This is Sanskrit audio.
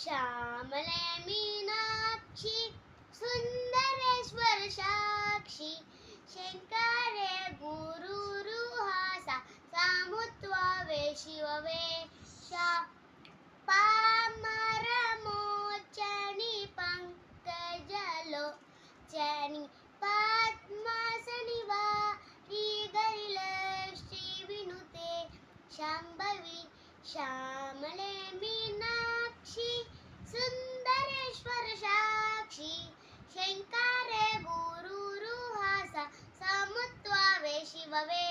श्यामले मीनाक्षी सुन्दरेश्वर साक्षी शङ्करे गुरुरुहासा सामुत्वावे शिववे पामरमोचनी पङ्कजलोचनी पद्मासनिवारी गरिलश्री विनुते शाम्भवी श्यामले मीनाक्षी सुन्दरेश्वर साक्षी शङ्करे गुरुरुहासा सामुत्वावे शिववे